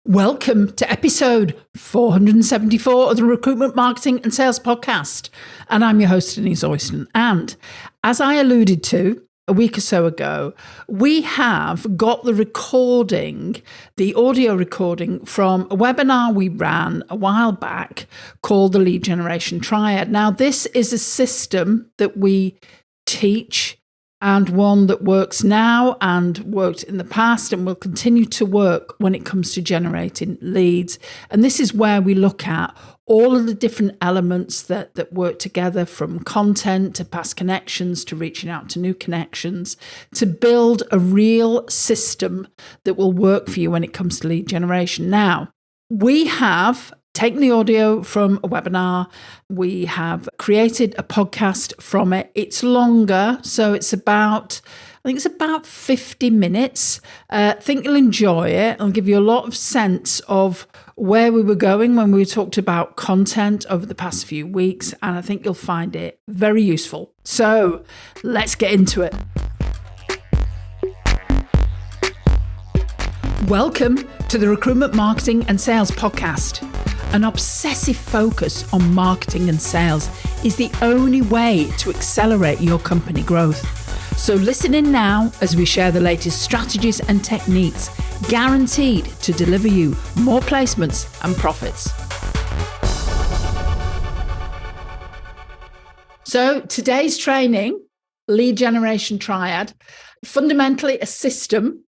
Welcome to episode 474 of the Recruitment, Marketing and Sales Podcast. And I'm your host, Denise Oyston. And as I alluded to a week or so ago, we have got the recording, the audio recording from a webinar we ran a while back called the Lead Generation Triad. Now, this is a system that we teach and one that works now and worked in the past and will continue to work when it comes to generating leads. And this is where we look at all of the different elements that work together, from content to past connections to reaching out to new connections, to build a real system that will work for you when it comes to lead generation. Now, we have taken the audio from a webinar. We have created a podcast from it. It's longer, so it's about 50 minutes. I think you'll enjoy it. It'll give you a lot of sense of where we were going when we talked about content over the past few weeks, and I think you'll find it very useful. So let's get into it. Welcome to the Recruitment, Marketing and Sales Podcast. An obsessive focus on marketing and sales is the only way to accelerate your company growth. So listen in now as we share the latest strategies and techniques guaranteed to deliver you more placements and profits. So today's training, Lead Generation Triad, fundamentally a system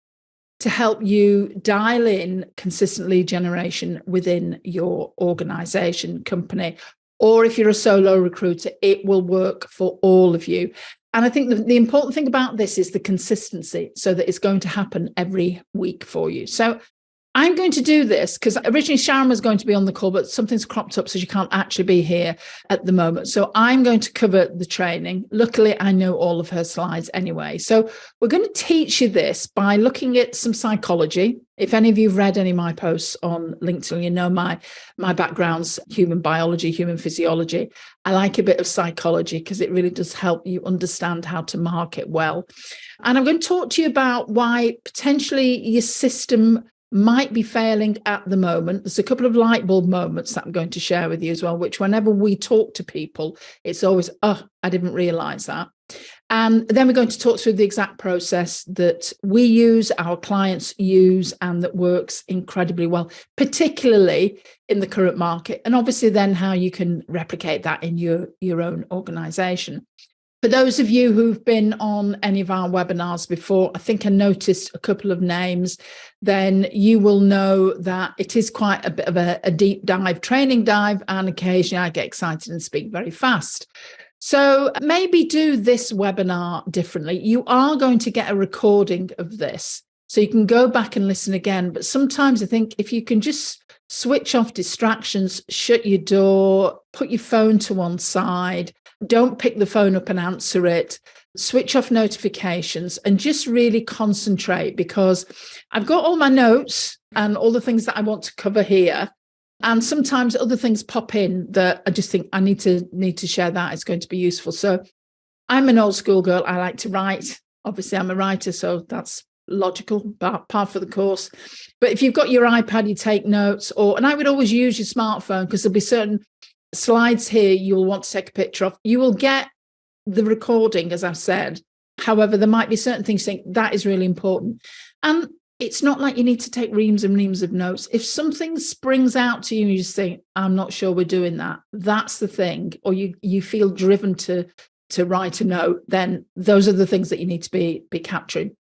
to help you dial in consistent lead generation within your organization, company, or if you're a solo recruiter, it will work for all of you. And I think the important thing about this is the consistency, so that it's going to happen every week for you. So I'm going to do this because originally Sharon was going to be on the call, but something's cropped up, so she can't actually be here at the moment. So I'm going to cover the training. Luckily, I know all of her slides anyway. So we're going to teach you this by looking at some psychology. If any of you have read any of my posts on LinkedIn, you know my background's human biology, human physiology. I like a bit of psychology because it really does help you understand how to market well. And I'm going to talk to you about why potentially your system might be failing at the moment. There's a couple of light bulb moments that I'm going to share with you as well, which whenever we talk to people, it's always, oh, I didn't realize that. And then we're going to talk through the exact process that we use, our clients use, and that works incredibly well, particularly in the current market. And obviously then how you can replicate that in your own organization. For those of you who've been on any of our webinars before, I think I noticed a couple of names, then you will know that it is quite a bit of a deep dive, training dive, and occasionally I get excited and speak very fast. So maybe do this webinar differently. You are going to get a recording of this, so you can go back and listen again. But sometimes I think if you can just switch off distractions, shut your door, put your phone to one side, don't pick the phone up and answer it, switch off notifications and just really concentrate, because I've got all my notes and all the things that I want to cover here. And sometimes other things pop in that I just think I need to share that. It's going to be useful. So I'm an old school girl. I like to write. Obviously, I'm a writer, so that's logical, par for the course. But if you've got your iPad, you take notes, and I would always use your smartphone, because there'll be certain slides here you'll want to take a picture of. You will get the recording, as I've said. However, there might be certain things you think that is really important. And it's not like you need to take reams and reams of notes. If something springs out to you and you just think, I'm not sure we're doing that, that's the thing, or you feel driven to write a note, then those are the things that you need to be capturing.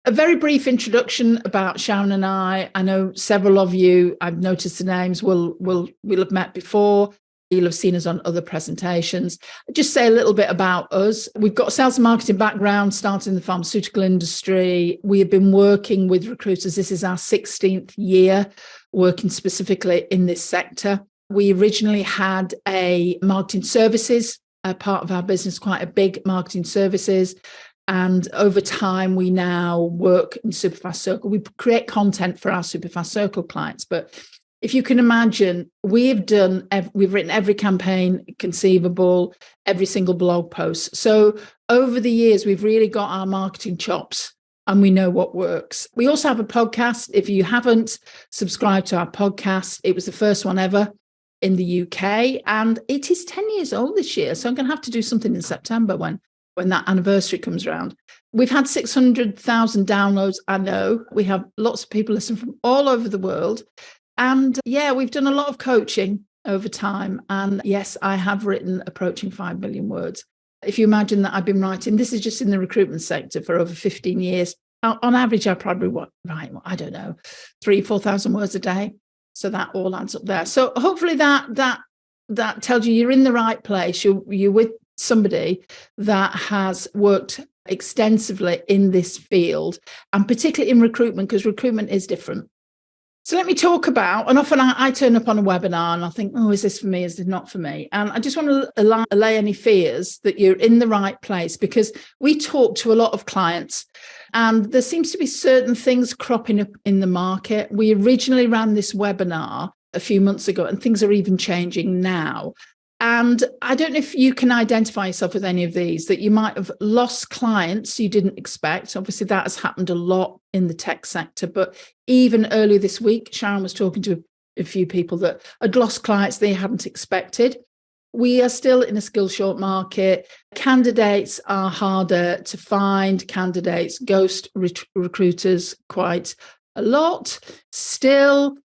A very brief introduction about Sharon and I. I know several of you, I've noticed the names, we'll have met before. You'll have seen us on other presentations. Just say a little bit about us. We've got a sales and marketing background, started in the pharmaceutical industry. We have been working with recruiters. This is our 16th year working specifically in this sector. We originally had a marketing services part of our business, quite a big marketing services. And over time, we now work in Superfast Circle. We create content for our Superfast Circle clients. But if you can imagine, we've written every campaign conceivable, every single blog post. So over the years, we've really got our marketing chops and we know what works. We also have a podcast. If you haven't subscribed to our podcast, it was the first one ever in the UK, and it is 10 years old this year. So I'm going to have to do something in September when that anniversary comes around. We've had 600,000 downloads. I know we have lots of people listening from all over the world. And yeah, we've done a lot of coaching over time. And yes, I have written approaching 5 million words. If you imagine that I've been writing, this is just in the recruitment sector for over 15 years. On average, I probably write, I don't know, 3,000-4,000 words a day. So that all adds up there. So hopefully that tells you you're in the right place. You're with somebody that has worked extensively in this field, and particularly in recruitment, because recruitment is different. So let me talk about, and often I turn up on a webinar and I think, oh, is this for me? Is this not for me? And I just want to allay any fears that you're in the right place, because we talk to a lot of clients and there seems to be certain things cropping up in the market. We originally ran this webinar a few months ago and things are even changing now. And I don't know if you can identify yourself with any of these, that you might have lost clients you didn't expect. Obviously, that has happened a lot in the tech sector. But even earlier this week, Sharon was talking to a few people that had lost clients they hadn't expected. We are still in a skill short market. Candidates are harder to find. Candidates ghost recruiters quite a lot still.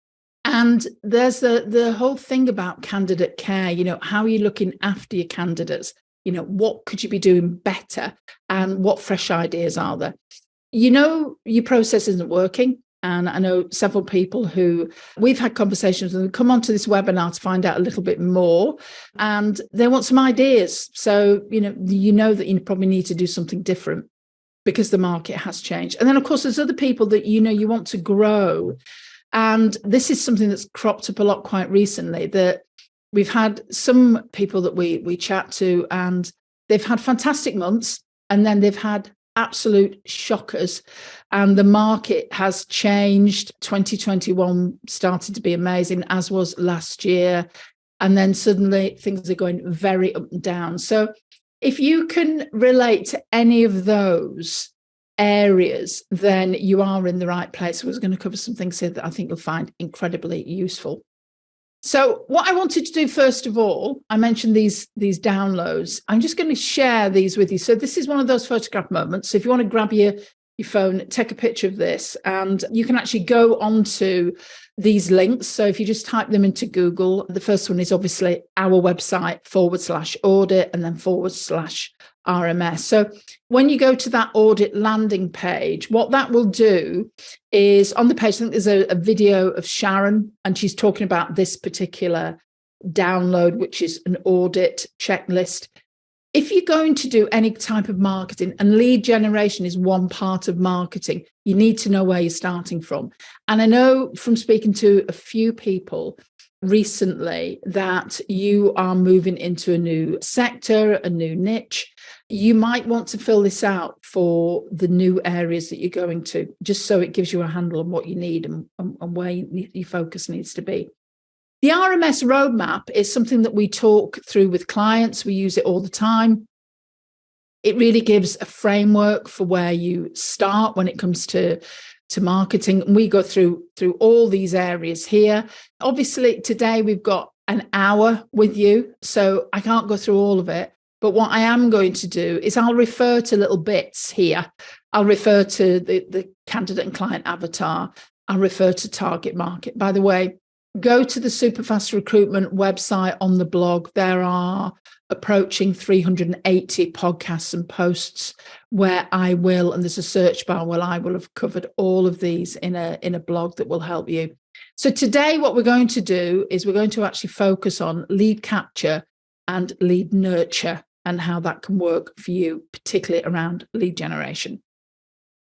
And there's the whole thing about candidate care. How are you looking after your candidates? What could you be doing better? And what fresh ideas are there? Your process isn't working. And I know several people who we've had conversations with them come onto this webinar to find out a little bit more. And they want some ideas. So, that you probably need to do something different because the market has changed. And then, of course, there's other people that, you want to grow. And this is something that's cropped up a lot quite recently, that we've had some people that we chat to and they've had fantastic months and then they've had absolute shockers and the market has changed. 2021 started to be amazing, as was last year. And then suddenly things are going very up and down. So if you can relate to any of those areas, then you are in the right place. We're going to cover some things here that I think you'll find incredibly useful. So what I wanted to do, first of all, I mentioned these downloads. I'm just going to share these with you. So this is one of those photograph moments. So if you want to grab your phone, take a picture of this, and you can actually go onto these links. So if you just type them into Google, the first one is obviously our website /audit and then /RMS. So when you go to that audit landing page, what that will do is on the page, I think there's a video of Sharon, and she's talking about this particular download, which is an audit checklist. If you're going to do any type of marketing, and lead generation is one part of marketing, you need to know where you're starting from. And I know from speaking to a few people recently that you are moving into a new sector, a new niche. You might want to fill this out for the new areas that you're going to, just so it gives you a handle on what you need and where your focus needs to be. The RMS roadmap is something that we talk through with clients. We use it all the time. It really gives a framework for where you start when it comes to marketing. And we go through all these areas here. Obviously, today we've got an hour with you, so I can't go through all of it. But what I am going to do is I'll refer to little bits here. I'll refer to the candidate and client avatar. I'll refer to target market. By the way, go to the Superfast Recruitment website on the blog. There are approaching 380 podcasts and posts where I will, and there's a search bar where I will have covered all of these in a blog that will help you. So today what we're going to do is we're going to actually focus on lead capture and lead nurture and how that can work for you, particularly around lead generation.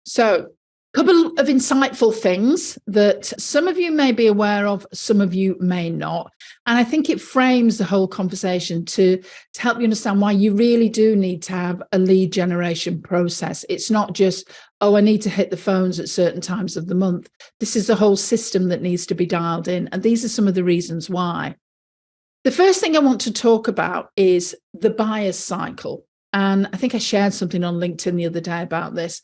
So a couple of insightful things that some of you may be aware of, some of you may not. And I think it frames the whole conversation to help you understand why you really do need to have a lead generation process. It's not just, oh, I need to hit the phones at certain times of the month. This is a whole system that needs to be dialed in. And these are some of the reasons why. The first thing I want to talk about is the buyer's cycle. And I think I shared something on LinkedIn the other day about this.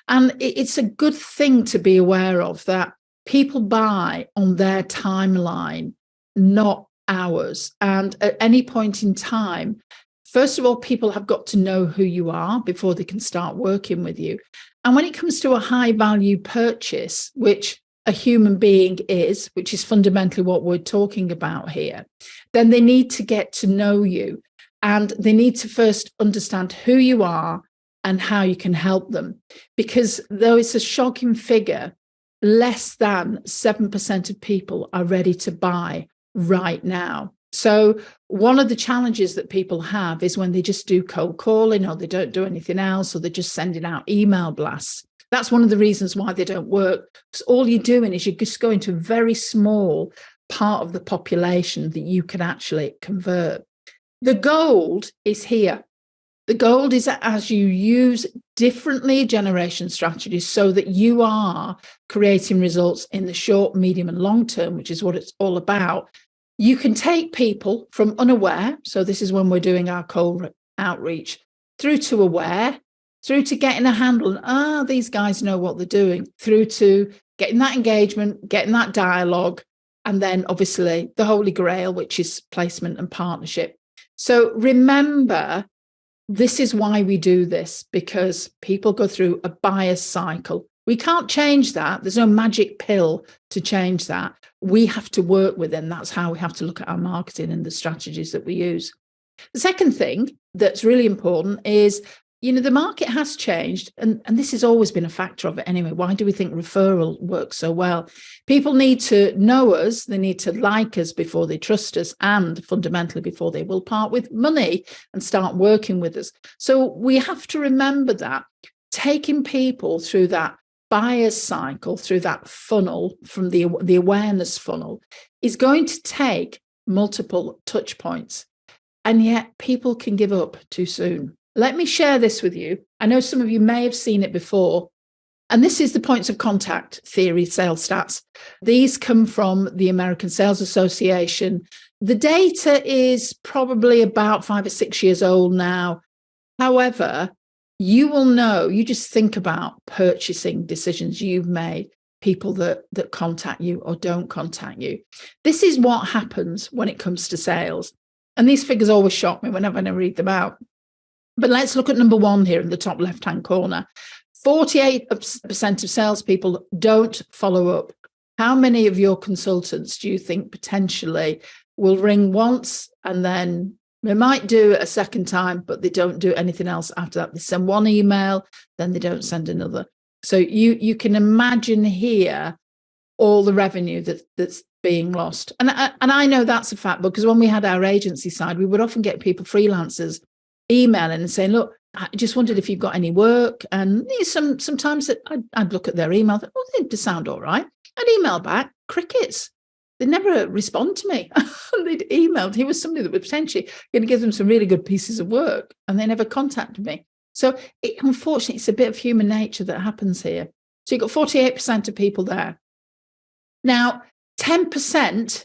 And it's a good thing to be aware of, that people buy on their timeline, not ours. And at any point in time, first of all, people have got to know who you are before they can start working with you. And when it comes to a high value purchase, which a human being is, which is fundamentally what we're talking about here, then they need to get to know you. And they need to first understand who you are and how you can help them. Because though it's a shocking figure, less than 7% of people are ready to buy right now. So one of the challenges that people have is when they just do cold calling, or they don't do anything else, or they're just sending out email blasts. That's one of the reasons why they don't work. Because all you're doing is you're just going to a very small part of the population that you can actually convert. The gold is here. The gold is as you use different lead generation strategies so that you are creating results in the short, medium, and long term, which is what it's all about. You can take people from unaware, so this is when we're doing our cold outreach, through to aware, through to getting a handle on, these guys know what they're doing, through to getting that engagement, getting that dialogue, and then obviously the holy grail, which is placement and partnership. So remember, this is why we do this, because people go through a buyer's cycle. We can't change that. There's no magic pill to change that. We have to work with it, and that's how we have to look at our marketing and the strategies that we use. The second thing that's really important is, the market has changed, and this has always been a factor of it anyway. Why do we think referral works so well? People need to know us, they need to like us before they trust us, and fundamentally before they will part with money and start working with us. So we have to remember that taking people through that buyer's cycle, through that funnel, from the awareness funnel, is going to take multiple touch points. And yet people can give up too soon. Let me share this with you. I know some of you may have seen it before. And this is the points of contact theory sales stats. These come from the American Sales Association. The data is probably about 5 or 6 years old now. However, you will know, you just think about purchasing decisions you've made, people that contact you or don't contact you. This is what happens when it comes to sales. And these figures always shock me whenever I read them out. But let's look at number one here in the top left-hand corner. 48% of salespeople don't follow up. How many of your consultants do you think potentially will ring once and then they might do it a second time, but they don't do anything else after that? They send one email, then they don't send another. So you can imagine here all the revenue that's being lost. And I know that's a fact, because when we had our agency side, we would often get people, freelancers, emailing and saying, look, I just wondered if you've got any work. And sometimes I'd look at their email, they sound all right. I'd email back, crickets. They'd never respond to me. They'd emailed. He was somebody that was potentially going to give them some really good pieces of work, and they never contacted me. So unfortunately, it's a bit of human nature that happens here. So you've got 48% of people there. Now, 10%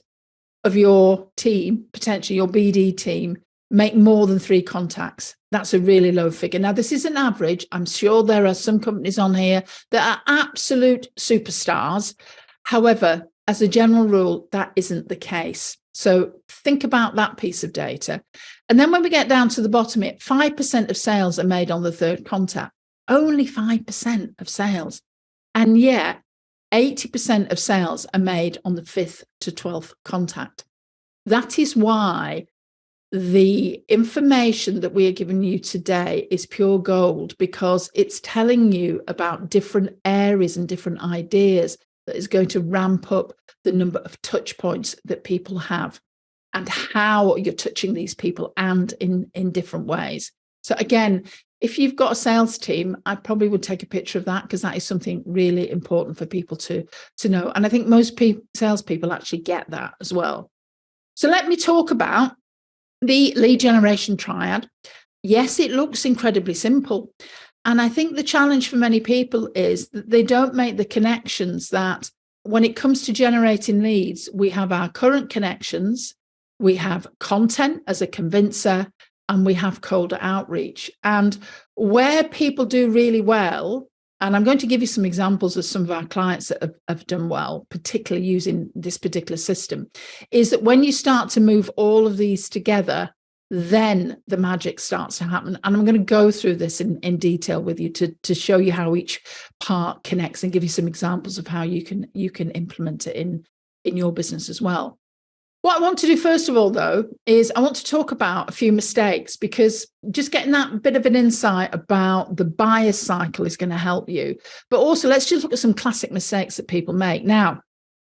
of your team, potentially your BD team, make more than 3 contacts. That's a really low figure. Now, this is an average. I'm sure there are some companies on here that are absolute superstars. However, as a general rule, that isn't the case. So think about that piece of data. And then when we get down to the bottom, 5% of sales are made on the 3rd contact. Only 5% of sales. And yet 80% of sales are made on the 5th to 12th contact. That is why the information that we are giving you today is pure gold, because it's telling you about different areas and different ideas that is going to ramp up the number of touch points that people have, and how you're touching these people, and in different ways. So again, if you've got a sales team, I probably would take a picture of that, because that is something really important for people to know. And I think most salespeople actually get that as well. So let me talk about the lead generation triad. Yes, it looks incredibly simple. And I think the challenge for many people is that they don't make the connections that when it comes to generating leads, we have our current connections, we have content as a convincer, and we have cold outreach. And where people do really well, and I'm going to give you some examples of some of our clients that have done well, particularly using this particular system, is that when you start to move all of these together, then the magic starts to happen. And I'm going to go through this in detail with you to show you how each part connects and give you some examples of how you can implement it in your business as well. What I want to do first of all, though, is I want to talk about a few mistakes, because just getting that bit of an insight about the buyer's cycle is going to help you. But also, let's just look at some classic mistakes that people make. Now,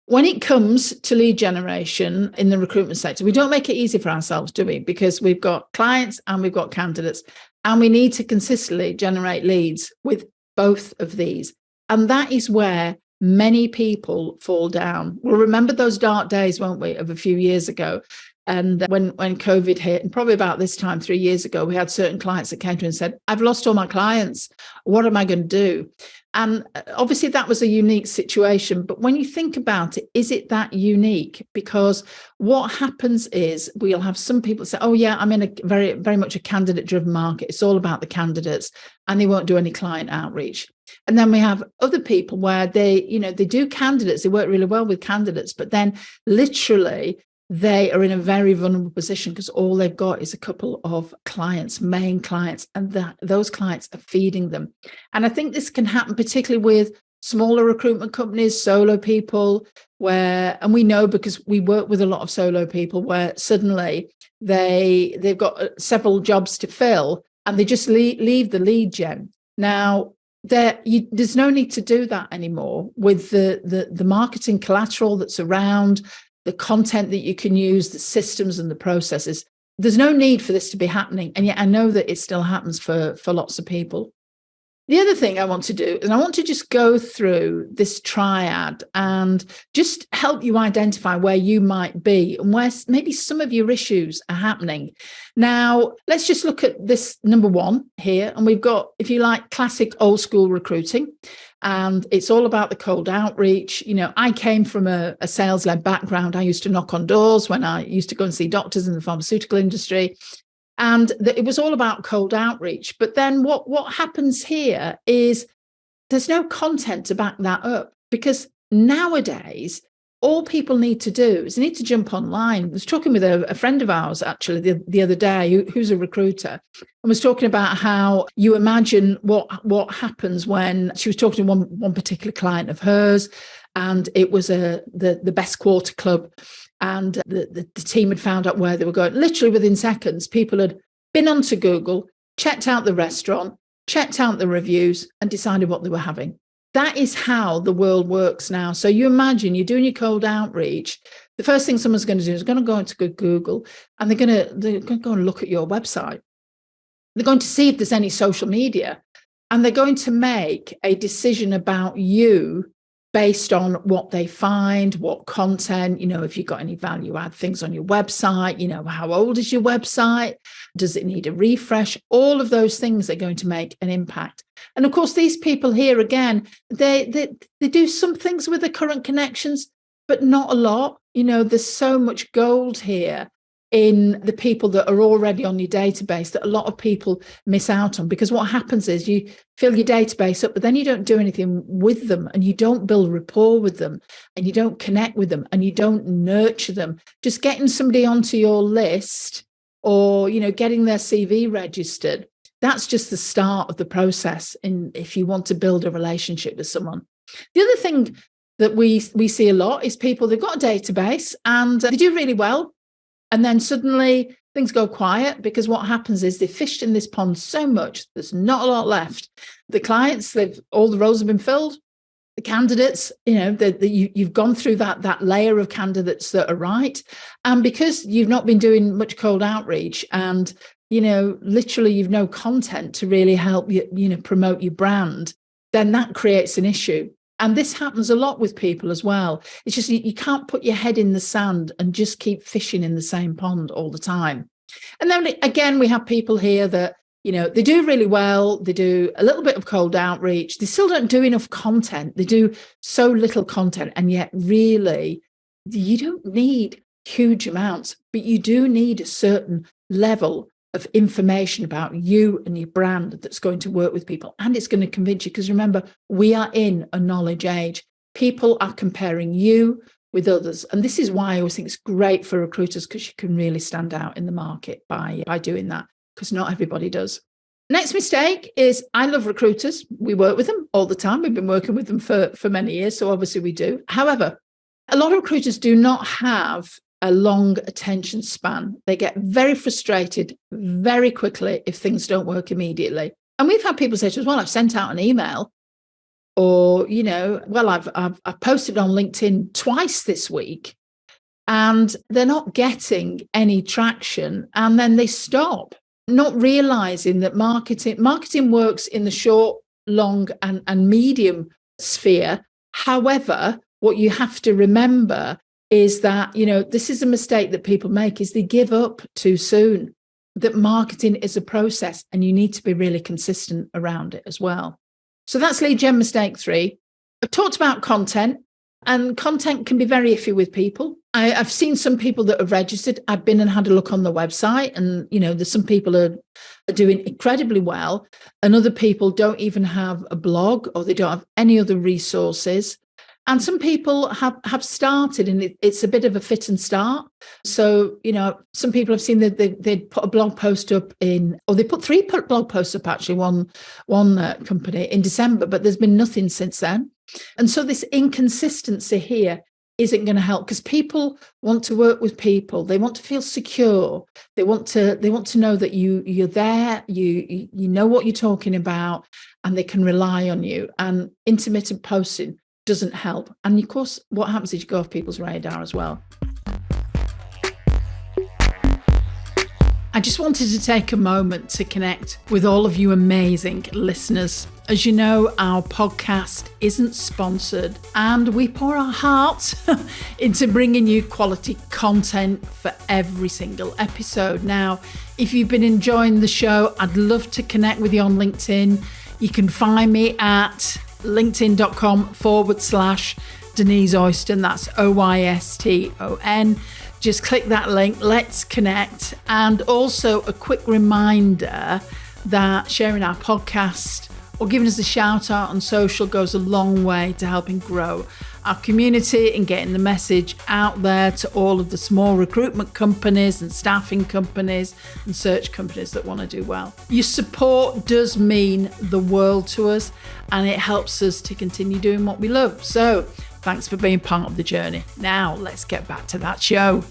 when it comes to lead generation in the recruitment sector, we don't make it easy for ourselves, do we? Because we've got clients and we've got candidates, and we need to consistently generate leads with both of these. And that is where many people fall down. We'll remember those dark days, won't we, of a few years ago. And when COVID hit, and probably about this time 3 years ago, we had certain clients that came to and said, I've lost all my clients. What am I going to do? And obviously that was a unique situation. But when you think about it, is it that unique? Because what happens is we'll have some people say, oh yeah, I'm in a very, very much a candidate driven market. It's all about the candidates, and they won't do any client outreach. And then we have other people where they do candidates, they work really well with candidates, but then literally they are in a very vulnerable position because all they've got is a couple of clients, main clients, and those clients are feeding them. And I think this can happen particularly with smaller recruitment companies, solo people, and we know because we work with a lot of solo people where suddenly they've got several jobs to fill and they just leave the lead gen. Now, there's no need to do that anymore with the marketing collateral that's around, the content that you can use, the systems and the processes. There's no need for this to be happening. And yet I know that it still happens for lots of people. The other thing I want to do is I want to just go through this triad and just help you identify where you might be and where maybe some of your issues are happening. Now, let's just look at this number one here. And we've got, if you like, classic old school recruiting. And it's all about the cold outreach. I came from a sales-led background. I used to knock on doors when I used to go and see doctors in the pharmaceutical industry. And it was all about cold outreach. But then what happens here is there's no content to back that up, because nowadays, all people need to do is they need to jump online. I was talking with a friend of ours, actually, the other day, who's a recruiter, and was talking about how you imagine what happens when she was talking to one particular client of hers, and it was the best quarter club. And the team had found out where they were going. Literally within seconds, people had been onto Google, checked out the restaurant, checked out the reviews, and decided what they were having. That is how the world works now. So you imagine you're doing your cold outreach. The first thing someone's going to do is going to go into Google, and they're going to go and look at your website. They're going to see if there's any social media, and they're going to make a decision about you based on what they find, what content, if you've got any value add things on your website, how old is your website? Does it need a refresh? All of those things are going to make an impact. And of course, these people here, again, they do some things with the current connections, but not a lot. There's so much gold here in the people that are already on your database that a lot of people miss out on, because what happens is you fill your database up, but then you don't do anything with them, and you don't build rapport with them, and you don't connect with them, and you don't nurture them. Just getting somebody onto your list or, getting their CV registered, that's just the start of the process if you want to build a relationship with someone. The other thing that we see a lot is people, they've got a database and they do really well. And then suddenly things go quiet, because what happens is they fished in this pond so much, there's not a lot left. The clients, all the roles have been filled. The candidates, you've gone through that layer of candidates that are right. And because you've not been doing much cold outreach, and, literally you've no content to really help you, promote your brand, then that creates an issue. And this happens a lot with people as well. It's just you can't put your head in the sand and just keep fishing in the same pond all the time. And then again, we have people here that, they do really well. They do a little bit of cold outreach. They still don't do enough content. They do so little content. And yet really, you don't need huge amounts, but you do need a certain level of information about you and your brand that's going to work with people. And it's going to convince you, because remember, we are in a knowledge age. People are comparing you with others. And this is why I always think it's great for recruiters, because you can really stand out in the market by doing that, because not everybody does. Next mistake is, I love recruiters. We work with them all the time. We've been working with them for many years. So obviously we do. However, a lot of recruiters do not have a long attention span. They get very frustrated very quickly if things don't work immediately. And we've had people say to us, well, I've sent out an email, or, well, I've posted on LinkedIn twice this week, and they're not getting any traction. And then they stop, not realizing that marketing works in the short, long, and medium sphere. However, what you have to remember is that, this is a mistake that people make, is they give up too soon. That marketing is a process, and you need to be really consistent around it as well. So that's lead gen mistake 3. I've talked about content, and content can be very iffy with people. I've seen some people that have registered. I've been and had a look on the website, and, there's some people are doing incredibly well, and other people don't even have a blog, or they don't have any other resources. And some people have started, and it's a bit of a fit and start. So, some people have seen that they put a blog post up or they put 3 blog posts up, actually, one company in December, but there's been nothing since then. And so this inconsistency here isn't going to help, because people want to work with people. They want to feel secure. They want to know that you're there, you know what you're talking about, and they can rely on you. And intermittent posting doesn't help. And of course, what happens is you go off people's radar as well. I just wanted to take a moment to connect with all of you amazing listeners. As you know, our podcast isn't sponsored, and we pour our heart into bringing you quality content for every single episode. Now, if you've been enjoying the show, I'd love to connect with you on LinkedIn. You can find me at linkedin.com/Denise Oyston. That's Oyston. Just click that link. Let's connect. And also a quick reminder that sharing our podcast or giving us a shout out on social goes a long way to helping grow our community and getting the message out there to all of the small recruitment companies and staffing companies and search companies that want to do well. Your support does mean the world to us, and it helps us to continue doing what we love. So thanks for being part of the journey. Now let's get back to that show.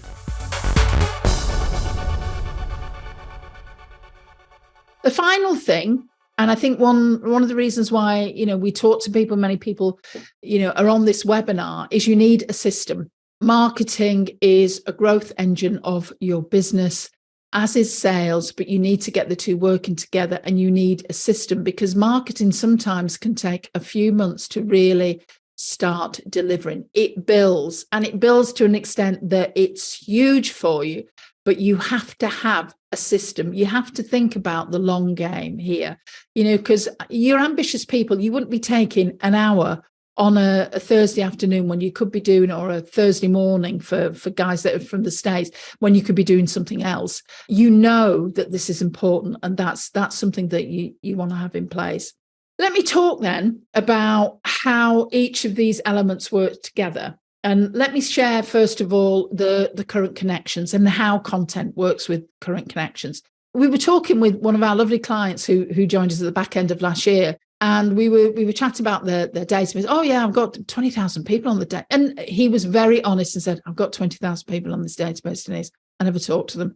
The final thing, and I think one of the reasons why, we talk to people, many people, are on this webinar, is you need a system. Marketing is a growth engine of your business, as is sales, but you need to get the two working together, and you need a system, because marketing sometimes can take a few months to really start delivering. It builds, and it builds to an extent that it's huge for you, but you have to have a system. You have to think about the long game here, because you're ambitious people. You wouldn't be taking an hour on a Thursday afternoon when you could be doing, or a Thursday morning for guys that are from the States, when you could be doing something else. You know that this is important, and that's something that you want to have in place. Let me talk then about how each of these elements work together. And let me share, first of all, the current connections and how content works with current connections. We were talking with one of our lovely clients who joined us at the back end of last year, and we were chatting about their database. Oh yeah, I've got 20,000 people on the day. And he was very honest and said, I've got 20,000 people on this database, Denise. I never talked to them.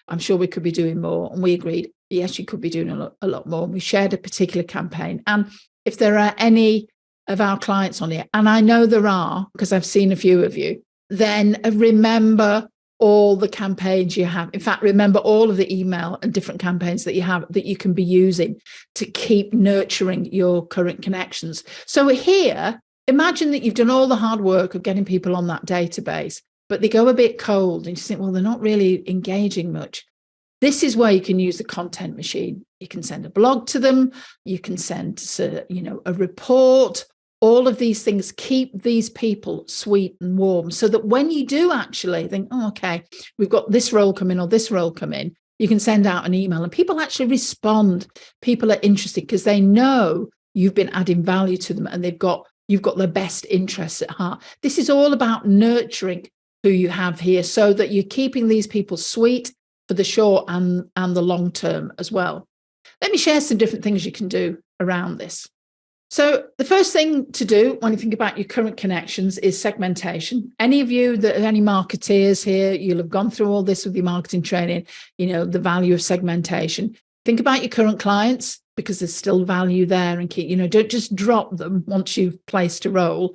I'm sure we could be doing more. And we agreed, yes, you could be doing a lot more. And we shared a particular campaign. And if there are any of our clients on here, and I know there are, because I've seen a few of you, then remember all the campaigns you have. In fact, remember all of the email and different campaigns that you have that you can be using to keep nurturing your current connections. So here, imagine that you've done all the hard work of getting people on that database, but they go a bit cold, and you think, well, they're not really engaging much. This is where you can use the content machine. You can send a blog to them. You can send, a report. All of these things keep these people sweet and warm, so that when you do actually think, oh, okay, we've got this role come in or this role come in, You can send out an email and people actually respond. People are interested because they know you've been adding value to them and you've got their best interests at heart. This is all about nurturing who you have here so that you're keeping these people sweet for the short and the long term as well. Let me share some different things you can do around this. So the first thing to do when you think about your current connections is segmentation. Any of you that are any marketeers here, you'll have gone through all this with your marketing training, the value of segmentation. Think about your current clients because there's still value there and don't just drop them once you've placed a role.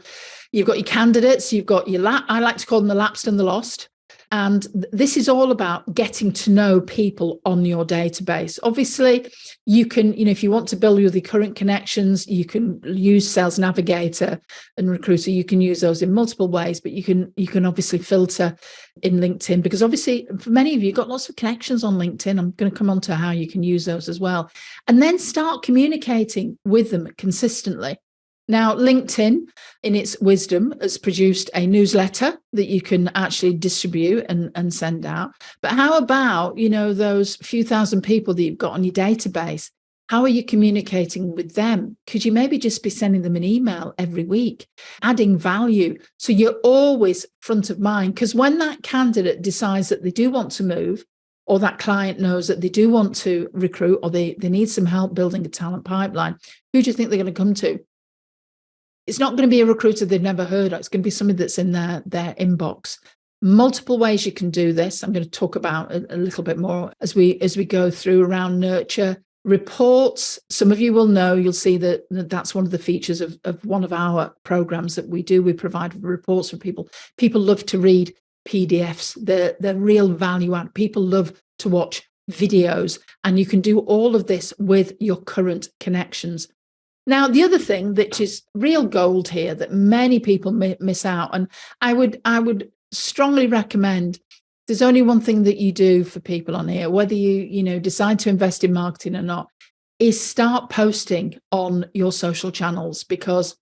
You've got your candidates, you've got I like to call them the lapsed and the lost. And this is all about getting to know people on your database. Obviously, you can, if you want to build with your current connections, you can use Sales Navigator and Recruiter. You can use those in multiple ways, but you can obviously filter in LinkedIn because obviously for many of you, you've got lots of connections on LinkedIn. I'm going to come on to how you can use those as well. And then start communicating with them consistently. Now, LinkedIn, in its wisdom, has produced a newsletter that you can actually distribute and send out. But how about, those few thousand people that you've got on your database? How are you communicating with them? Could you maybe just be sending them an email every week, adding value? So you're always front of mind, because when that candidate decides that they do want to move, or that client knows that they do want to recruit, or they need some help building a talent pipeline, who do you think they're going to come to? It's not going to be a recruiter they've never heard of. It's going to be somebody that's in their inbox. Multiple ways you can do this. I'm going to talk about a little bit more as we go through around nurture. Reports. Some of you will know, you'll see that that's one of the features of one of our programs that we do. We provide reports for people. People love to read PDFs. They're real value add. People love to watch videos, and you can do all of this with your current connections. Now, the other thing that is real gold here that many people miss out, and I would strongly recommend, there's only one thing that you do for people on here, whether you decide to invest in marketing or not, is start posting on your social channels, because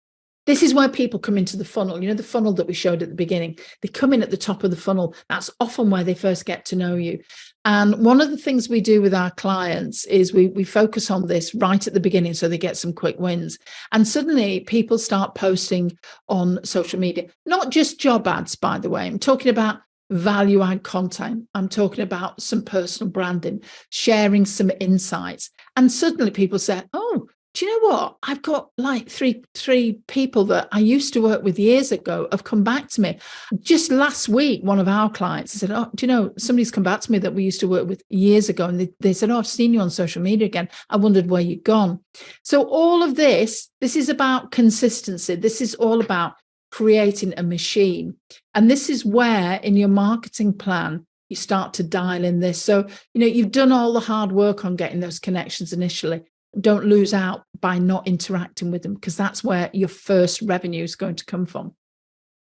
this is where people come into the funnel. The funnel that we showed at the beginning, they come in at the top of the funnel. That's often where they first get to know you. And one of the things we do with our clients is we focus on this right at the beginning so they get some quick wins. And suddenly people start posting on social media, not just job ads, by the way. I'm talking about value add content. I'm talking about some personal branding, sharing some insights. And suddenly people say, oh, do you know what? I've got like three people that I used to work with years ago have come back to me. Just last week, one of our clients said, oh, do you know, somebody's come back to me that we used to work with years ago. And they said, oh, I've seen you on social media again. I wondered where you'd gone. So all of this is about consistency. This is all about creating a machine. And this is where in your marketing plan, you start to dial in this. So, you've done all the hard work on getting those connections initially. Don't lose out by not interacting with them, because that's where your first revenue is going to come from.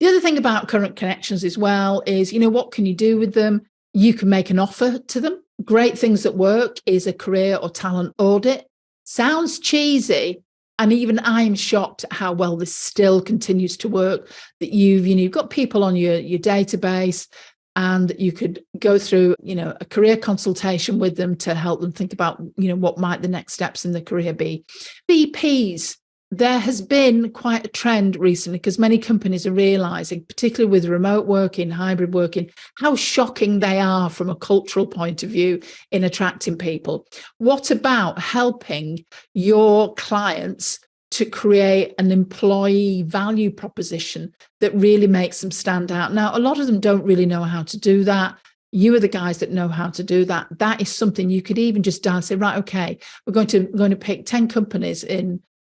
The other thing about current connections as well is, what can you do with them? You can make an offer to them. Great things that work is a career or talent audit. Sounds cheesy. And even I'm shocked at how well this still continues to work, that you've got people on your database, and you could go through, a career consultation with them to help them think about, what might the next steps in the career be. BPs, there has been quite a trend recently because many companies are realizing, particularly with remote working, hybrid working, how shocking they are from a cultural point of view in attracting people. What about helping your clients to create an employee value proposition that really makes them stand out? Now, a lot of them don't really know how to do that. You are the guys that know how to do that. That is something you could even just dial and say, right, okay, we're going to pick 10 companies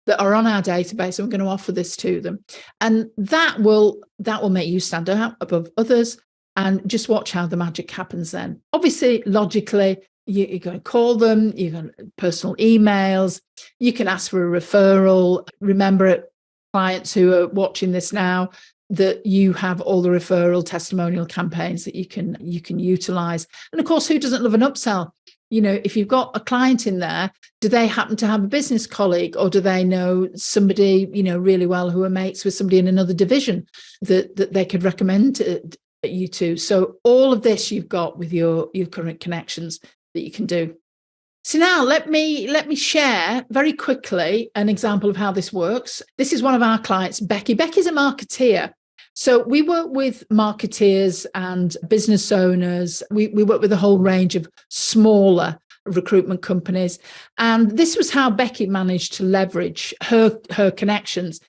that are on our database, and we're going to offer this to them. And that will make you stand out above others, and just watch how the magic happens then. Obviously, logically, you're going to call them, you're going to personal emails, you can ask for a referral. Remember, clients who are watching this now, that you have all the referral testimonial campaigns that you can utilize. And of course, who doesn't love an upsell? If you've got a client in there, do they happen to have a business colleague, or do they know somebody, really well, who are mates with somebody in another division that they could recommend you to? So all of this you've got with your current connections. that you can do. So now let me share very quickly an example of how this works. This is one of our clients, Becky. Becky's a marketeer. So we work with marketeers and business owners. We work with a whole range of smaller recruitment companies. And this was how Becky managed to leverage her connections.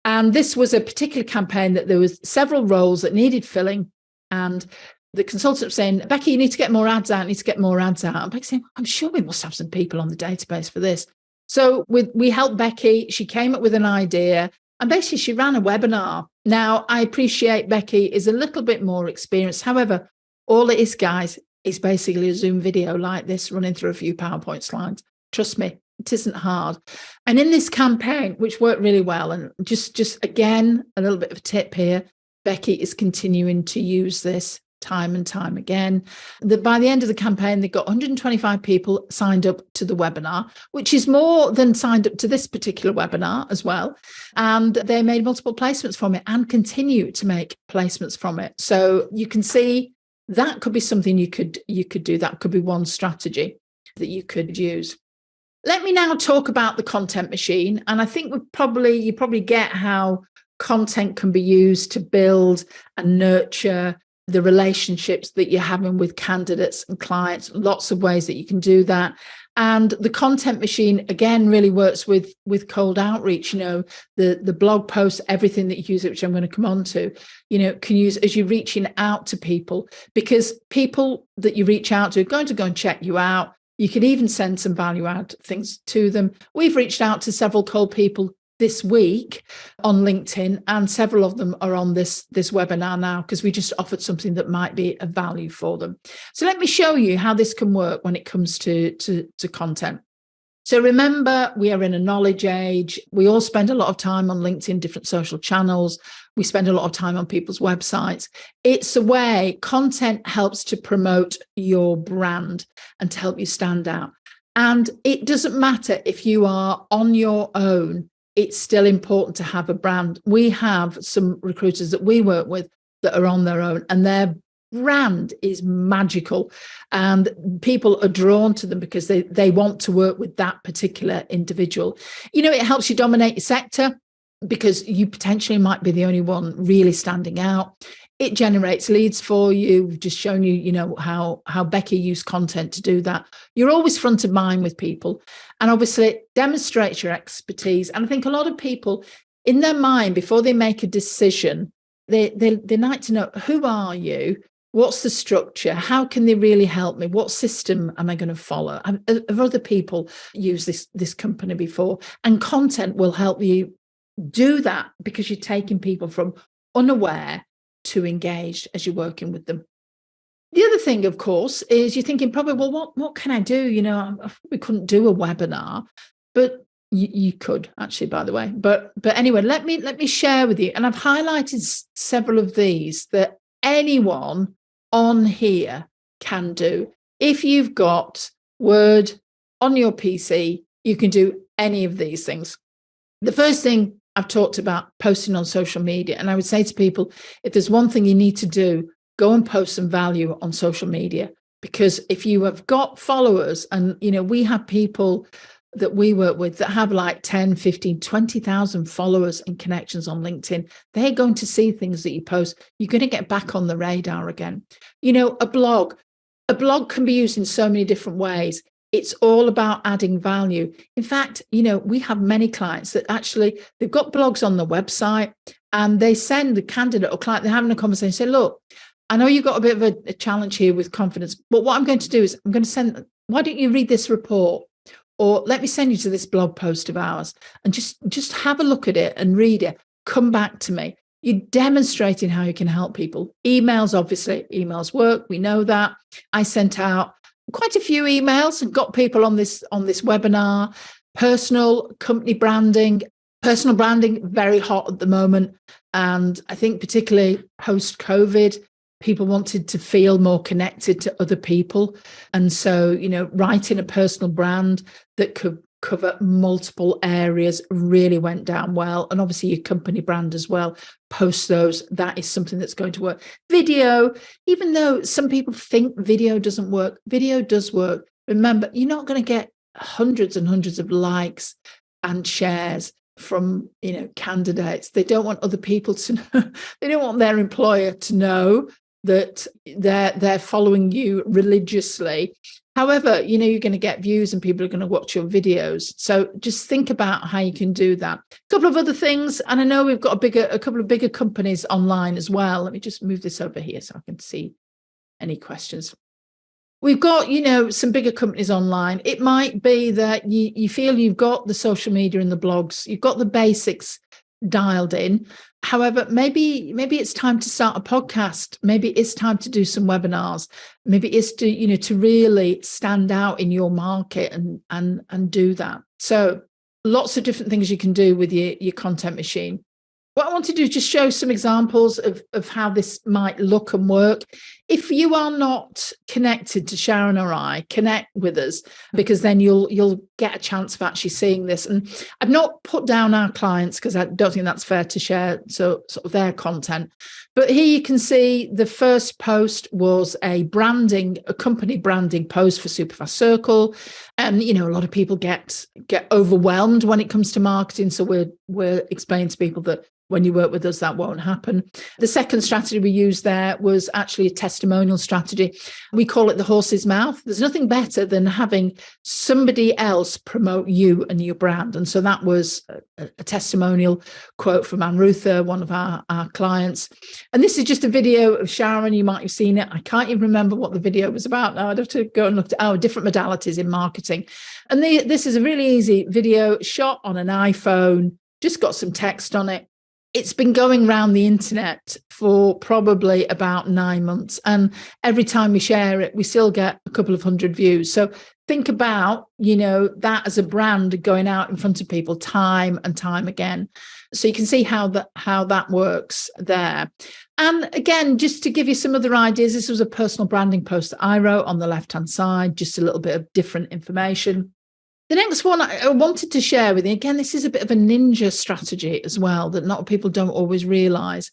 And this was a particular campaign that there was several roles that needed filling. And the consultant was saying, Becky, you need to get more ads out, And Becky's saying, I'm sure we must have some people on the database for this. So we helped Becky. She came up with an idea. And basically, she ran a webinar. Now, I appreciate Becky is a little bit more experienced. However, all it is, guys, is basically a Zoom video like this running through a few PowerPoint slides. Trust me, it isn't hard. And in this campaign, which worked really well, and just again, a little bit of a tip here, Becky is continuing to use this time and time again. By the end of the campaign, they got 125 people signed up to the webinar, which is more than signed up to this particular webinar as well. And they made multiple placements from it and continue to make placements from it. So you can see that could be something you could do. That could be one strategy that you could use. Let me now talk about the content machine. And I think you probably get how content can be used to build and nurture the relationships that you're having with candidates and clients. Lots of ways that you can do that. And the content machine, again, really works with cold outreach. The blog posts, everything that you use, which I'm going to come on to, can use as you're reaching out to people, because people that you reach out to are going to go and check you out. You can even send some value add things to them. We've reached out to several cold people this week on LinkedIn, and several of them are on this webinar now because we just offered something that might be of value for them. So let me show you how this can work when it comes to content. So remember, we are in a knowledge age. We all spend a lot of time on LinkedIn, different social channels. We spend a lot of time on people's websites. It's a way content helps to promote your brand and to help you stand out. And it doesn't matter if you are on your own. It's still important to have a brand. We have some recruiters that we work with that are on their own, and their brand is magical. And people are drawn to them because they want to work with that particular individual. It helps you dominate your sector because you potentially might be the only one really standing out. It generates leads for you. We've just shown you, how Becky used content to do that. You're always front of mind with people. And obviously it demonstrates your expertise. And I think a lot of people in their mind, before they make a decision, they like to know, who are you? What's the structure? How can they really help me? What system am I going to follow? Have other people used this company before? And content will help you do that because you're taking people from unaware to engaged as you're working with them. The other thing, of course, is you're thinking probably, well, what can I do? We couldn't do a webinar, but you could actually, by the way. But anyway, let me share with you. And I've highlighted several of these that anyone on here can do. If you've got Word on your PC, you can do any of these things. The first thing I've talked about, posting on social media. And I would say to people, if there's one thing you need to do, go and post some value on social media. Because if you have got followers, and we have people that we work with that have like 10, 15, 20,000 followers and connections on LinkedIn, they're going to see things that you post. You're going to get back on the radar again. A blog can be used in so many different ways. It's all about adding value. In fact, we have many clients that actually, they've got blogs on the website and they send the candidate or client, they're having a conversation, say, look, I know you've got a bit of a challenge here with confidence, but what I'm going to do is I'm going to send, why don't you read this report? Or let me send you to this blog post of ours and just have a look at it and read it. Come back to me. You're demonstrating how you can help people. Emails, obviously, emails work. We know that. I sent out quite a few emails and got people on this webinar. Personal branding, very hot at the moment. And I think particularly post-COVID, people wanted to feel more connected to other people. And so, writing a personal brand that could cover multiple areas, really went down well. And obviously your company brand as well, post those. That is something that's going to work. Video, even though some people think video doesn't work, video does work. Remember, you're not going to get hundreds and hundreds of likes and shares from, candidates. They don't want other people to know. They don't want their employer to know that they're following you religiously. However, you're going to get views and people are going to watch your videos. So just think about how you can do that. A couple of other things, and I know we've got a couple of bigger companies online as well. Let me just move this over here so I can see any questions. We've got, some bigger companies online. It might be that you feel you've got the social media and the blogs, you've got the basics dialed in. However, maybe it's time to start a podcast. Maybe it's time to do some webinars. Maybe it's to really stand out in your market and do that. So lots of different things you can do with your content machine. What I want to do is just show some examples of how this might look and work. If you are not connected to Sharon or I, connect with us, because then you'll get a chance of actually seeing this. And I've not put down our clients because I don't think that's fair to share sort of their content. But here you can see the first post was a company branding post for Superfast Circle. And, a lot of people get overwhelmed when it comes to marketing. So we're explaining to people that when you work with us, that won't happen. The second strategy we used there was actually a testimonial strategy. We call it the horse's mouth. There's nothing better than having somebody else promote you and your brand. And so that was a testimonial quote from Amrutha, one of our clients. And this is just a video of Sharon. You might have seen it. I can't even remember what the video was about now. I'd have to go and look at different modalities in marketing. And this is a really easy video shot on an iPhone, just got some text on it. It's been going around the internet for probably about 9 months. And every time we share it, we still get a couple of hundred views. So think about, that as a brand going out in front of people time and time again. So you can see how that works there. And again, just to give you some other ideas, this was a personal branding post that I wrote on the left-hand side, just a little bit of different information. The next one I wanted to share with you, again, this is a bit of a ninja strategy as well that not people don't always realize.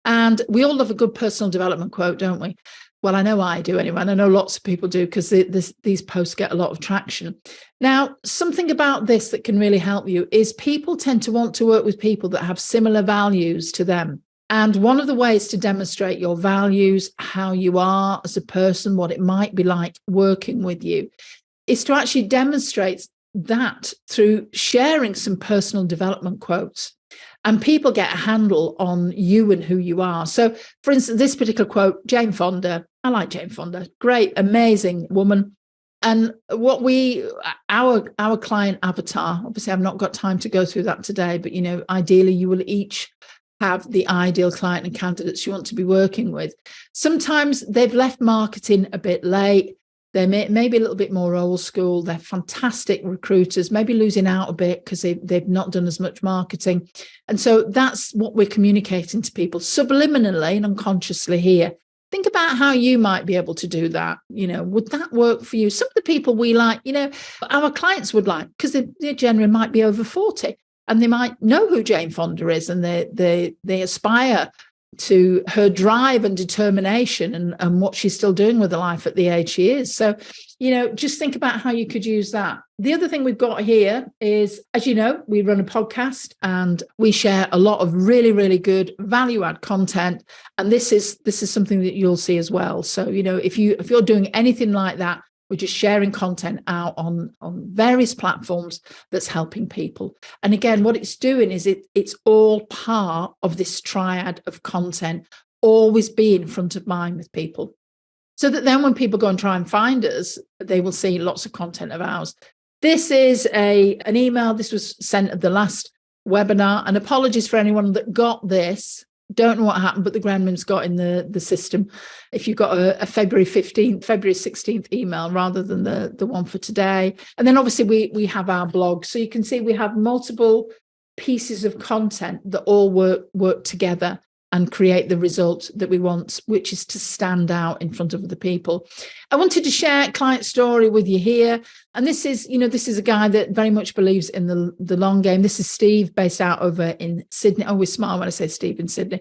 And we all love a good personal development quote, don't we? Well, I know I do anyway, and I know lots of people do because these posts get a lot of traction. Now, something about this that can really help you is people tend to want to work with people that have similar values to them. And one of the ways to demonstrate your values, how you are as a person, what it might be like working with you, is to actually demonstrate that through sharing some personal development quotes. And people get a handle on you and who you are. So, for instance, this particular quote, Jane Fonda, I like Jane Fonda, great, amazing woman. And what our client avatar, obviously I've not got time to go through that today, but, ideally you will each have the ideal client and candidates you want to be working with. Sometimes they've left marketing a bit late. They may be a little bit more old school. They're fantastic recruiters, maybe losing out a bit because they've not done as much marketing. And so that's what we're communicating to people subliminally and unconsciously here. Think about how you might be able to do that. Would that work for you? Some of the people we like, our clients would like, because they generally might be over 40 and they might know who Jane Fonda is and they aspire to her drive and determination and what she's still doing with her life at the age she is. So, just think about how you could use that. The other thing we've got here is, as you know, we run a podcast and we share a lot of really, really good value add content. And this is something that you'll see as well. So, if you're doing anything like that, we're just sharing content out on various platforms that's helping people. And again, what it's doing is it's all part of this triad of content, always being front of mind with people. So that then when people go and try and find us, they will see lots of content of ours. This is an email. This was sent at the last webinar. And apologies for anyone that got this. Don't know what happened, but the gremlins got in the system. If you've got a February 16th email rather than the one for today. And then obviously we have our blog. So you can see we have multiple pieces of content that all work together. and create the result that we want, which is to stand out in front of other people. I wanted to share a client story with you here. And this is a guy that very much believes in the long game. This is Steve, based out over in Sydney. I always smile when I say Steve in Sydney,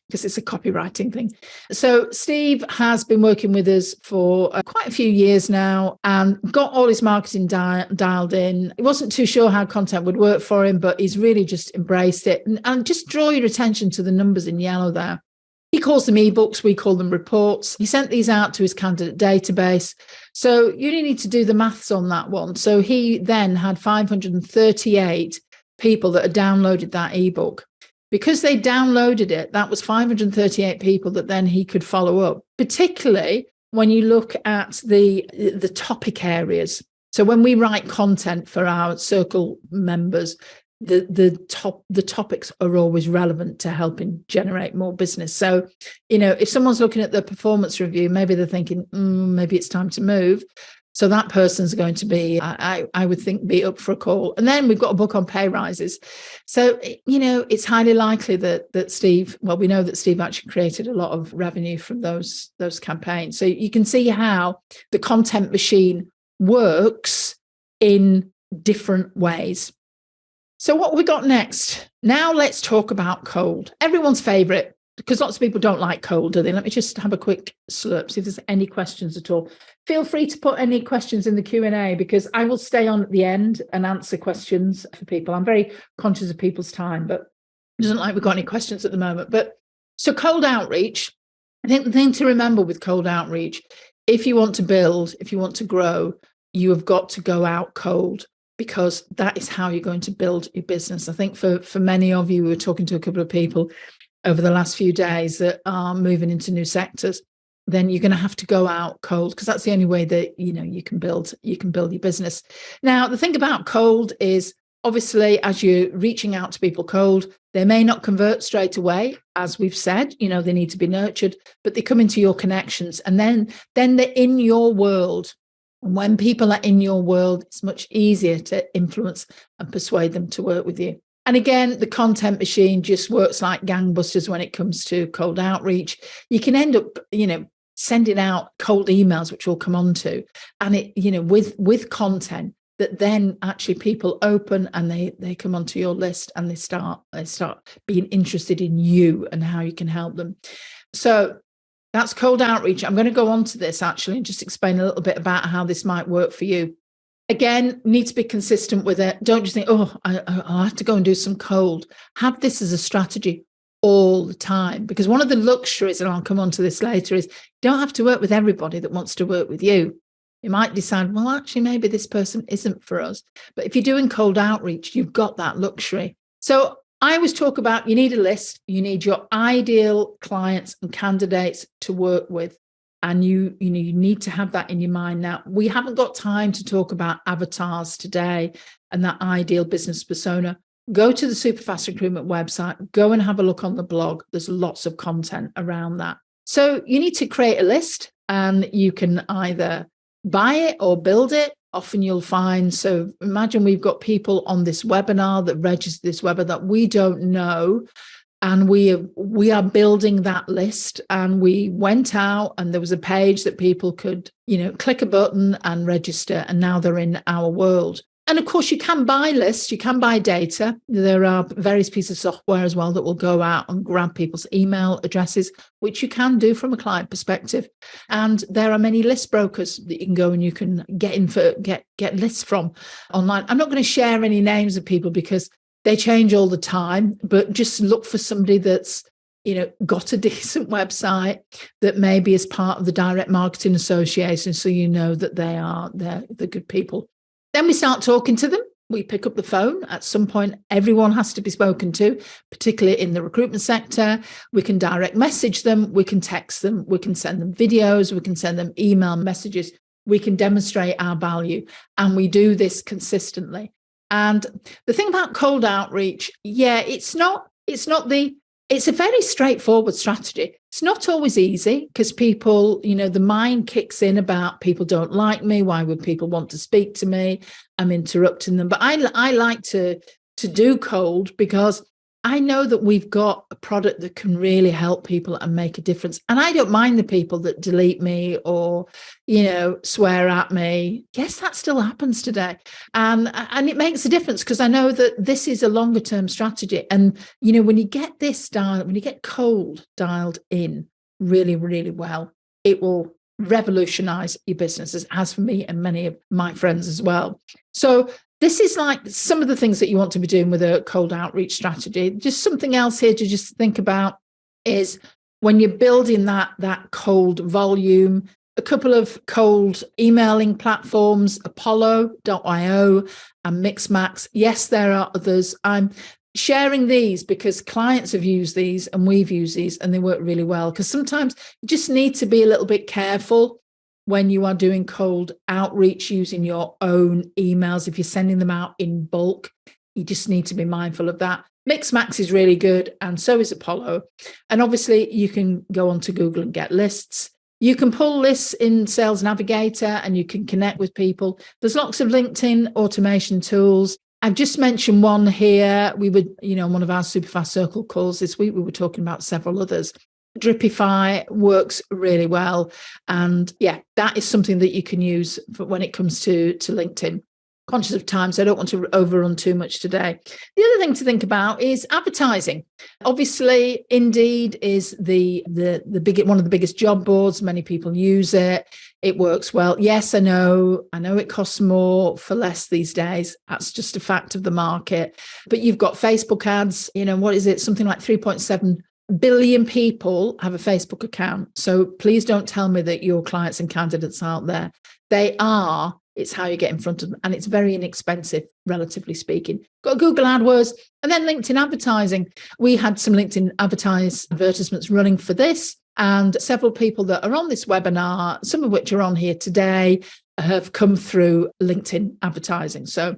because it's a copywriting thing. So Steve has been working with us for quite a few years now and got all his marketing dialed in. He wasn't too sure how content would work for him, but he's really just embraced it. And just draw your attention to the numbers in yellow there. He calls them ebooks, we call them reports. He sent these out to his candidate database. So you only need to do the maths on that one. So he then had 538 people that had downloaded that ebook. Because they downloaded it, that was 538 people that then he could follow up, particularly when you look at the topic areas. So when we write content for our circle members, the topics are always relevant to helping generate more business. So, if someone's looking at the performance review, maybe they're thinking, maybe it's time to move. So that person's going to be, I would think, be up for a call. And then we've got a book on pay rises. So, it's highly likely that Steve, well, we know that Steve actually created a lot of revenue from those campaigns. So you can see how the content machine works in different ways. So what we got next? Now let's talk about cold. Everyone's favorite, because lots of people don't like cold, do they? Let me just have a quick slurp, see if there's any questions at all. Feel free to put any questions in the Q&A, because I will stay on at the end and answer questions for people. I'm very conscious of people's time, but it doesn't like we've got any questions at the moment. But so cold outreach, I think the thing to remember with cold outreach, if you want to build, if you want to grow, you have got to go out cold, because that is how you're going to build your business. I think for many of you, we were talking to a couple of people over the last few days that are moving into new sectors, then you're going to have to go out cold, because that's the only way that you can build your business. Now, the thing about cold is, obviously, as you're reaching out to people cold, they may not convert straight away, as we've said. They need to be nurtured, but they come into your connections, and then they're in your world. And when people are in your world, it's much easier to influence and persuade them to work with you. And again, the content machine just works like gangbusters when it comes to cold outreach. You can end up, sending out cold emails, which we'll come on to, and it, with content that then actually people open and they come onto your list and they start being interested in you and how you can help them. So that's cold outreach. I'm going to go on to this actually and just explain a little bit about how this might work for you. Again, need to be consistent with it. Don't just think, I'll have to go and do some cold. Have this as a strategy all the time, because one of the luxuries, and I'll come on to this later, is you don't have to work with everybody that wants to work with you. You might decide, well, actually, maybe this person isn't for us. But if you're doing cold outreach, you've got that luxury. So I always talk about, you need a list, you need your ideal clients and candidates to work with. And you need to have that in your mind. Now, we haven't got time to talk about avatars today and that ideal business persona. Go to the Superfast Recruitment website, go and have a look on the blog. There's lots of content around that. So you need to create a list, and you can either buy it or build it. Often you'll find, so imagine we've got people on this webinar that register this webinar that we don't know, and we are building that list. And we went out and there was a page that people could, click a button and register, and now they're in our world. And of course, you can buy lists, you can buy data. There are various pieces of software as well that will go out and grab people's email addresses, which you can do from a client perspective. And there are many list brokers that you can go and you can get lists from online. I'm not going to share any names of people because they change all the time, but just look for somebody that's got a decent website, that maybe is part of the Direct Marketing Association, so you know that they're good people. Then we start talking to them. We pick up the phone. At some point, everyone has to be spoken to, particularly in the recruitment sector. We can direct message them. We can text them. We can send them videos. We can send them email messages. We can demonstrate our value. And we do this consistently. And the thing about cold outreach, it's a very straightforward strategy. It's not always easy, because people, the mind kicks in about, people don't like me. Why would people want to speak to me? I'm interrupting them. But I like to do cold, because I know that we've got a product that can really help people and make a difference. And I don't mind the people that delete me or, swear at me. Yes, that still happens today. And it makes a difference because I know that this is a longer term strategy. And, when you get this dialed, when you get cold dialed in really, really well, it will revolutionize your business, as it has for me and many of my friends as well. So this is like some of the things that you want to be doing with a cold outreach strategy. Just something else here to just think about is when you're building that cold volume, a couple of cold emailing platforms, Apollo.io and Mixmax. Yes, there are others. I'm sharing these because clients have used these and we've used these and they work really well. Because sometimes you just need to be a little bit careful when you are doing cold outreach using your own emails. If you're sending them out in bulk, you just need to be mindful of that. Mixmax is really good, and so is Apollo. And obviously, you can go onto Google and get lists. You can pull lists in Sales Navigator and you can connect with people. There's lots of LinkedIn automation tools. I've just mentioned one here. We would, on one of our Superfast Circle calls this week, we were talking about several others. Dripify works really well. And yeah, that is something that you can use for when it comes to LinkedIn. Conscious of time, so I don't want to overrun too much today. The other thing to think about is advertising. Obviously, Indeed is the one of the biggest job boards. Many people use it. It works well. Yes, I know it costs more for less these days. That's just a fact of the market. But you've got Facebook ads, what is it? Something like 3.7 billion people have a Facebook account. So please don't tell me that your clients and candidates aren't there. They are. It's how you get in front of them. And it's very inexpensive, relatively speaking. Got Google AdWords and then LinkedIn advertising. We had some LinkedIn advertisements running for this. And several people that are on this webinar, some of which are on here today, have come through LinkedIn advertising. So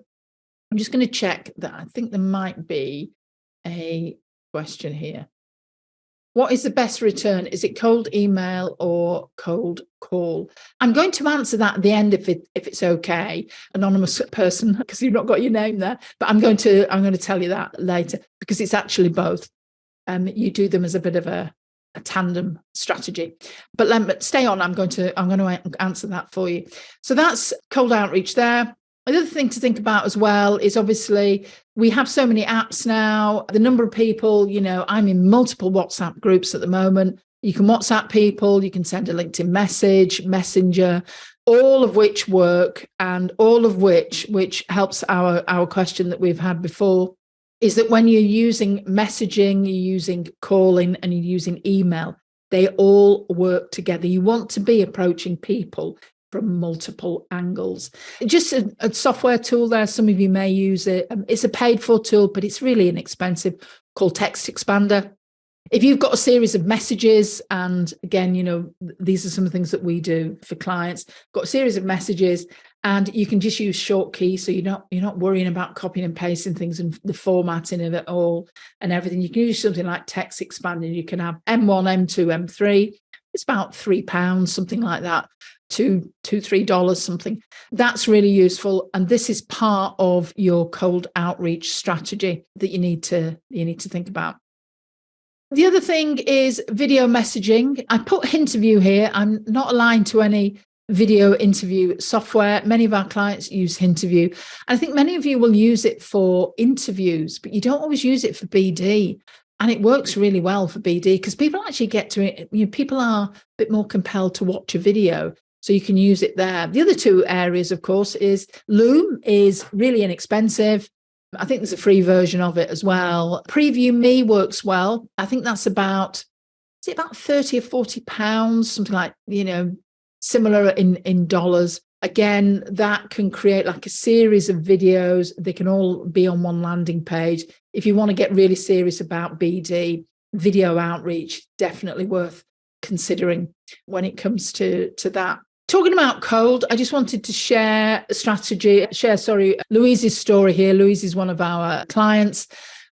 I'm just going to check that. I think there might be a question here. What is the best return? Is it cold email or cold call? I'm going to answer that at the end if it's okay, anonymous person, because you've not got your name there. But I'm going to tell you that later because it's actually both. You do them as a bit of a tandem strategy. But stay on. I'm going to answer that for you. So that's cold outreach there. Another thing to think about as well is obviously we have so many apps now. The number of people, I'm in multiple WhatsApp groups at the moment. You can WhatsApp people, you can send a LinkedIn message, Messenger, all of which work and all of which helps our question that we've had before is that when you're using messaging, you're using calling and you're using email, they all work together. You want to be approaching people from multiple angles. Just a software tool there. Some of you may use it. It's a paid for tool, but it's really inexpensive, called Text Expander. If you've got a series of messages, and again, these are some of the things that we do for clients, got a series of messages and you can just use short keys. So you're not worrying about copying and pasting things and the formatting of it all and everything. You can use something like Text Expander. You can have M1, M2, M3. It's about £3, something like that. $2-3 something. That's really useful, and this is part of your cold outreach strategy that you need to think about. The other thing is video messaging. I put Hinterview here. I'm not aligned to any video interview software. Many of our clients use Hinterview. I think many of you will use it for interviews, but you don't always use it for BD. And it works really well for BD because people actually get to it. People are a bit more compelled to watch a video. So you can use it there. The other two areas, of course, is Loom is really inexpensive. I think there's a free version of it as well. Preview Me works well. I think that's about 30 or 40 pounds, something like, similar in dollars. Again, that can create like a series of videos. They can all be on one landing page. If you want to get really serious about BD, video outreach, definitely worth considering when it comes to that. Talking about cold, I just wanted to share Louise's story here. Louise is one of our clients.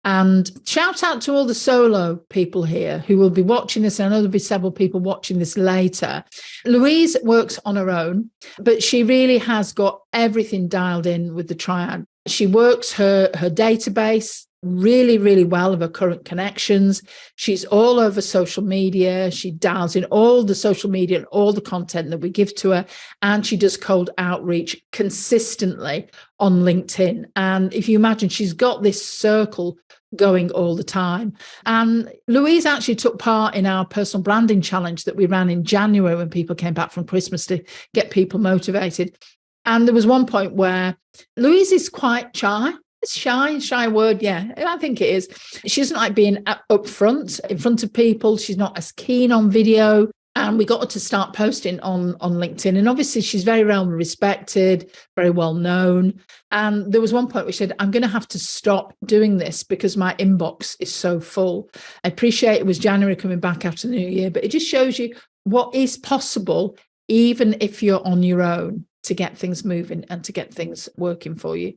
And shout out to all the solo people here who will be watching this. I know there'll be several people watching this later. Louise works on her own, but she really has got everything dialed in with the Triad. She works her database really, really well of her current connections. She's all over social media. She dials in all the social media and all the content that we give to her. And she does cold outreach consistently on LinkedIn. And if you imagine, she's got this circle going all the time. And Louise actually took part in our personal branding challenge that we ran in January when people came back from Christmas to get people motivated. And there was one point where Louise is quite shy. It's shy word. Yeah, I think it is. She doesn't like being up front, in front of people. She's not as keen on video. And we got her to start posting on LinkedIn. And obviously she's very well respected, very well known. And there was one point where she said, I'm going to have to stop doing this because my inbox is so full. I appreciate it was January coming back after the new year, but it just shows you what is possible, even if you're on your own, to get things moving and to get things working for you.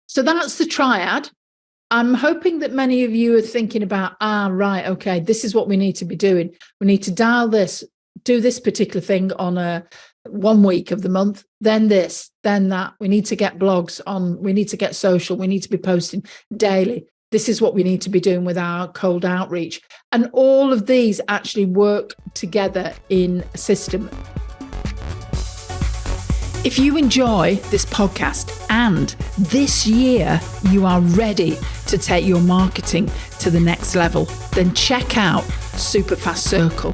So that's the triad. I'm hoping that many of you are thinking about, right, okay, this is what we need to be doing. We need to dial this, do this particular thing on a 1 week of the month, then this, then that. We need to get blogs on, we need to get social, we need to be posting daily. This is what we need to be doing with our cold outreach. And all of these actually work together in a system. If you enjoy this podcast and this year you are ready to take your marketing to the next level, then check out Superfast Circle.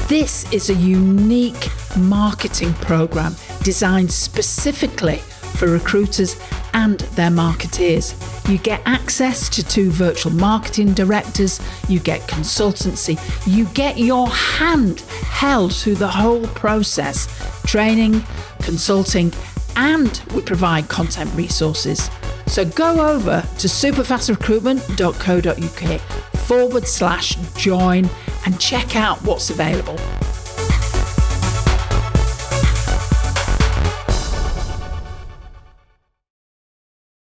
This is a unique marketing program designed specifically for recruiters and their marketeers. You get access to 2 virtual marketing directors, you get consultancy, you get your hand held through the whole process, training, consulting, and we provide content resources. So go over to superfastrecruitment.co.uk /join and check out what's available.